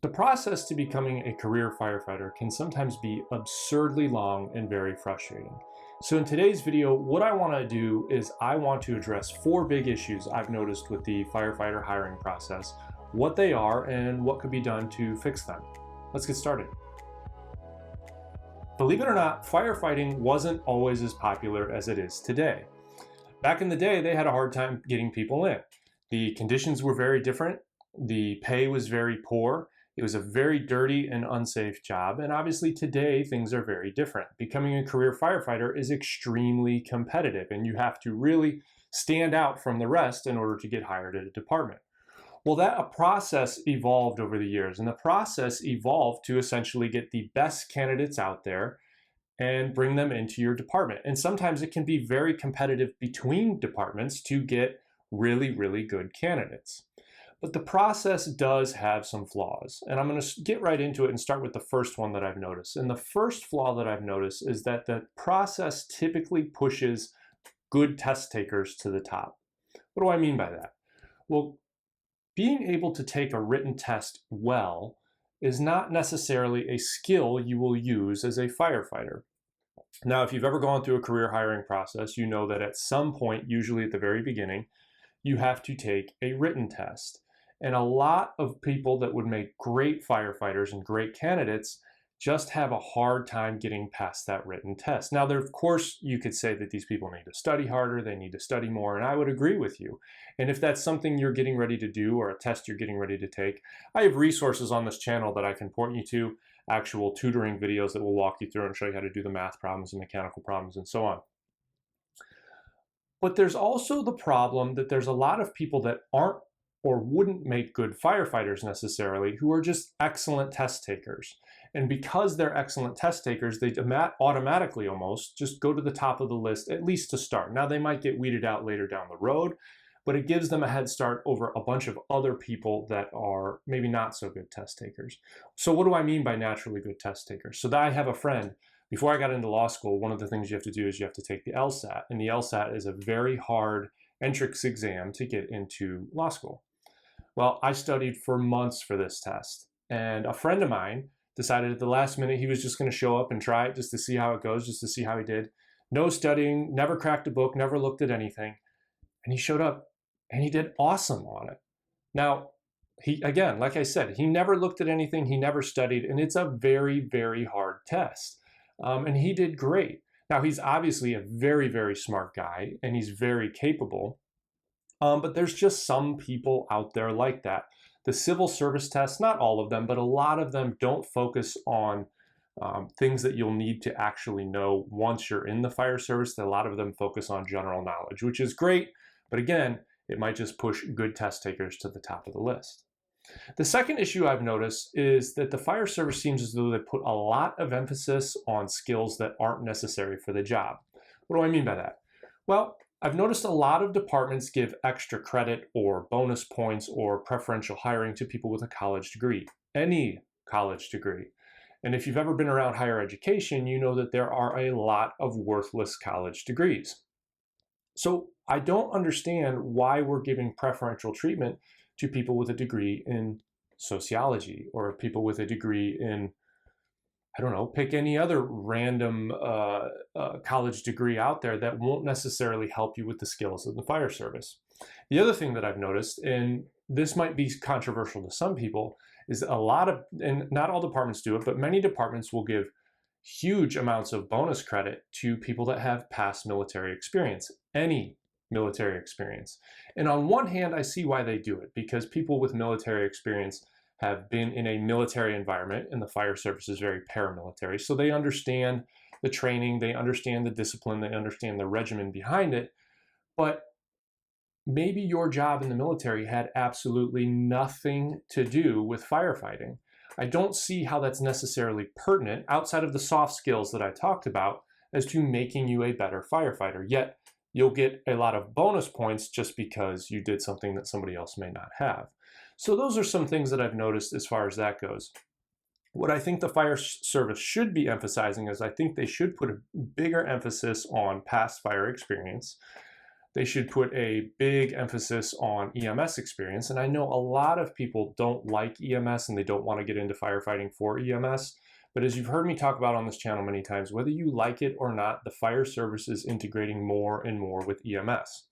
The process to becoming a career firefighter can sometimes be absurdly long and very frustrating. So in today's video, what I want to do is I want to address four big issues I've noticed with the firefighter hiring process, what they are, and what could be done to fix them. Let's get started. Believe it or not, firefighting wasn't always as popular as it is today. Back in the day, they had a hard time getting people in. The conditions were very different. The pay was very poor. It was a very dirty and unsafe job, and obviously today things are very different. Becoming a career firefighter is extremely competitive, and you have to really stand out from the rest in order to get hired at a department. Well, that process evolved over the years, and the process evolved to essentially get the best candidates out there and bring them into your department. And sometimes it can be very competitive between departments to get really, really good candidates. But the process does have some flaws, and I'm going to get right into it and start with the first one that I've noticed. And the first flaw that I've noticed is that the process typically pushes good test takers to the top. What do I mean by that? Well, being able to take a written test well is not necessarily a skill you will use as a firefighter. Now, if you've ever gone through a career hiring process, you know that at some point, usually at the very beginning, you have to take a written test. And a lot of people that would make great firefighters and great candidates just have a hard time getting past that written test. Now, of course, you could say that these people need to study harder, they need to study more, and I would agree with you. And if that's something you're getting ready to do or a test you're getting ready to take, I have resources on this channel that I can point you to, actual tutoring videos that will walk you through and show you how to do the math problems and mechanical problems and so on. But there's also the problem that there's a lot of people that aren't or wouldn't make good firefighters necessarily, who are just excellent test takers. And because they're excellent test takers, they automatically almost just go to the top of the list, at least to start. Now they might get weeded out later down the road, but it gives them a head start over a bunch of other people that are maybe not so good test takers. So what do I mean by naturally good test takers? So that I have a friend, before I got into law school, one of the things you have to do is you have to take the LSAT, and the LSAT is a very hard entrance exam to get into law school. Well, I studied for months for this test, and a friend of mine decided at the last minute he was just going to show up and try it just to see how it goes, just to see how he did. No studying, never cracked a book, never looked at anything, and he showed up and he did awesome on it. Now, again, like I said, he never looked at anything, he never studied, and it's a very, very hard test. And he did great. Now, he's obviously a very, very smart guy, and he's very capable. But there's just some people out there like that. The civil service tests, not all of them, but a lot of them don't focus on things that you'll need to actually know once you're in the fire service. A lot of them focus on general knowledge, which is great. But again, it might just push good test takers to the top of the list. The second issue I've noticed is that the fire service seems as though they put a lot of emphasis on skills that aren't necessary for the job. What do I mean by that? Well, I've noticed a lot of departments give extra credit or bonus points or preferential hiring to people with a college degree, any college degree. And if you've ever been around higher education, you know that there are a lot of worthless college degrees. So I don't understand why we're giving preferential treatment to people with a degree in sociology or people with a degree in, I don't know, pick any other random college degree out there that won't necessarily help you with the skills of the fire service. The other thing that I've noticed, and this might be controversial to some people, is and not all departments do it, but many departments will give huge amounts of bonus credit to people that have past military experience, any military experience. And on one hand, I see why they do it, because people with military experience have been in a military environment, and the fire service is very paramilitary. So they understand the training, they understand the discipline, they understand the regimen behind it. But maybe your job in the military had absolutely nothing to do with firefighting. I don't see how that's necessarily pertinent outside of the soft skills that I talked about as to making you a better firefighter. Yet you'll get a lot of bonus points just because you did something that somebody else may not have. So those are some things that I've noticed as far as that goes. What I think the fire service should be emphasizing is I think they should put a bigger emphasis on past fire experience. they should put a big emphasis on EMS experience. And I know a lot of people don't like EMS and they don't want to get into firefighting for EMS. But as you've heard me talk about on this channel many times, whether you like it or not, the fire service is integrating more and more with EMS.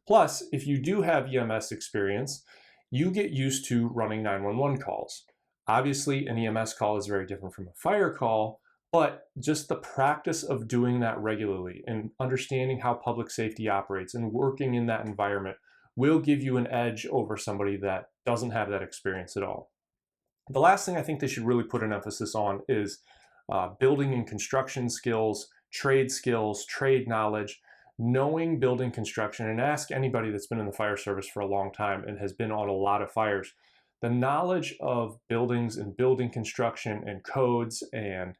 Plus, if you do have EMS experience, you get used to running 911 calls. Obviously, an EMS call is very different from a fire call, but just the practice of doing that regularly and understanding how public safety operates and working in that environment will give you an edge over somebody that doesn't have that experience at all. The last thing I think they should really put an emphasis on is building and construction skills, trade knowledge, knowing building construction. And ask anybody that's been in the fire service for a long time and has been on a lot of fires. The knowledge of buildings and building construction and codes and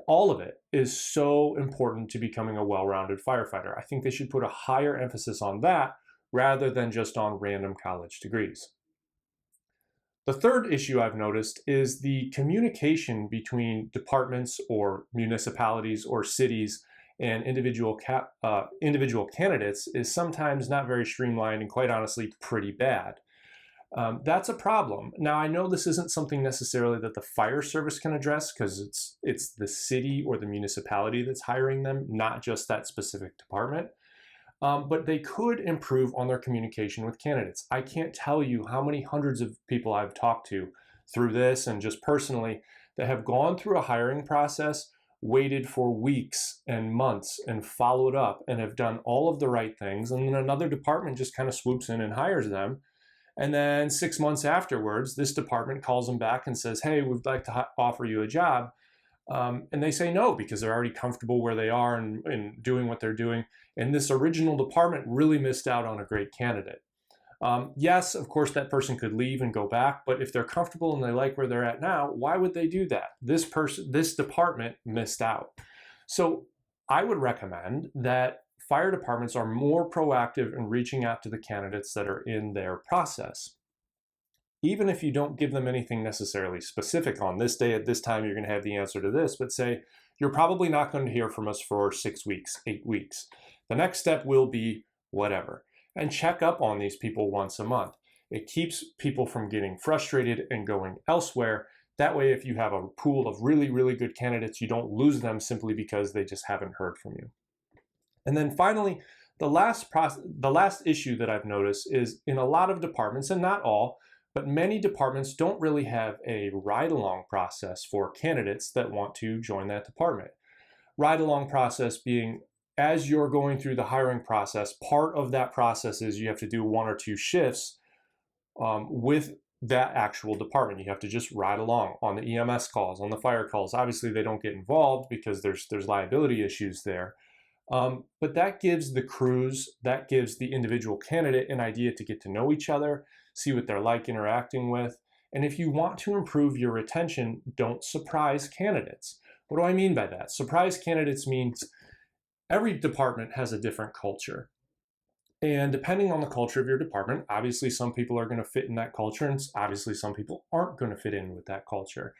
all of it is so important to becoming a well-rounded firefighter. I think they should put a higher emphasis on that rather than just on random college degrees. The third issue I've noticed is the communication between departments or municipalities or cities and individual candidates is sometimes not very streamlined and quite honestly pretty bad. That's a problem. Now, I know this isn't something necessarily that the fire service can address because it's the city or the municipality that's hiring them, not just that specific department. But they could improve on their communication with candidates. I can't tell you how many hundreds of people I've talked to through this and just personally that have gone through a hiring process, waited for weeks and months and followed up and have done all of the right things. And then another department just kind of swoops in and hires them. And then 6 months afterwards, this department calls them back and says, hey, we'd like to offer you a job. And they say no because they're already comfortable where they are and doing what they're doing. And this original department really missed out on a great candidate. Yes, of course, that person could leave and go back, but if they're comfortable and they like where they're at now, why would they do that? This department missed out. So I would recommend that fire departments are more proactive in reaching out to the candidates that are in their process. Even if you don't give them anything necessarily specific on this day at this time, you're going to have the answer to this, but say, you're probably not going to hear from us for 6 weeks, 8 weeks. The next step will be whatever. And check up on these people once a month. It keeps people from getting frustrated and going elsewhere. That way, if you have a pool of really, really good candidates, you don't lose them simply because they just haven't heard from you. And then finally, the last issue that I've noticed is in a lot of departments, and not all, but many departments don't really have a ride-along process for candidates that want to join that department. Ride-along process being, as you're going through the hiring process, part of that process is you have to do 1 or 2 shifts with that actual department. You have to just ride along on the EMS calls, on the fire calls. Obviously, they don't get involved because there's liability issues there. But that gives the crews, that gives the individual candidate an idea to get to know each other, see what they're like interacting with. And if you want to improve your retention, don't surprise candidates. What do I mean by that? Surprise candidates means every department has a different culture. And depending on the culture of your department, obviously some people are going to fit in that culture and obviously some people aren't going to fit in with that culture.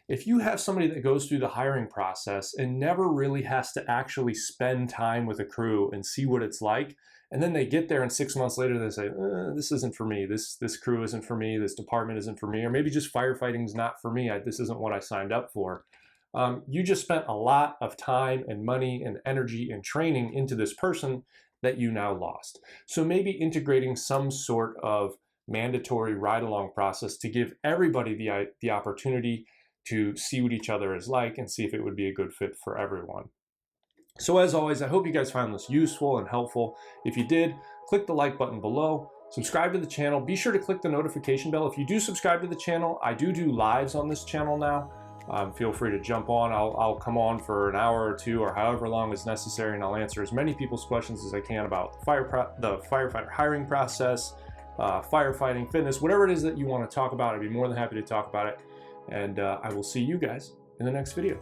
If you have somebody that goes through the hiring process and never really has to actually spend time with a crew and see what it's like, and then they get there and 6 months later they say, this isn't for me, this crew isn't for me, this department isn't for me, or maybe just firefighting's not for me, this isn't what I signed up for. You just spent a lot of time and money and energy and training into this person that you now lost. So maybe integrating some sort of mandatory ride-along process to give everybody the opportunity to see what each other is like and see if it would be a good fit for everyone. So as always, I hope you guys found this useful and helpful. If you did, click the like button below, subscribe to the channel, be sure to click the notification bell. If you do subscribe to the channel, I do lives on this channel now. Feel free to jump on. I'll come on for an hour or 2 or however long is necessary, and I'll answer as many people's questions as I can about the firefighter hiring process, firefighting, fitness, whatever it is that you want to talk about. I'd be more than happy to talk about it. And I will see you guys in the next video.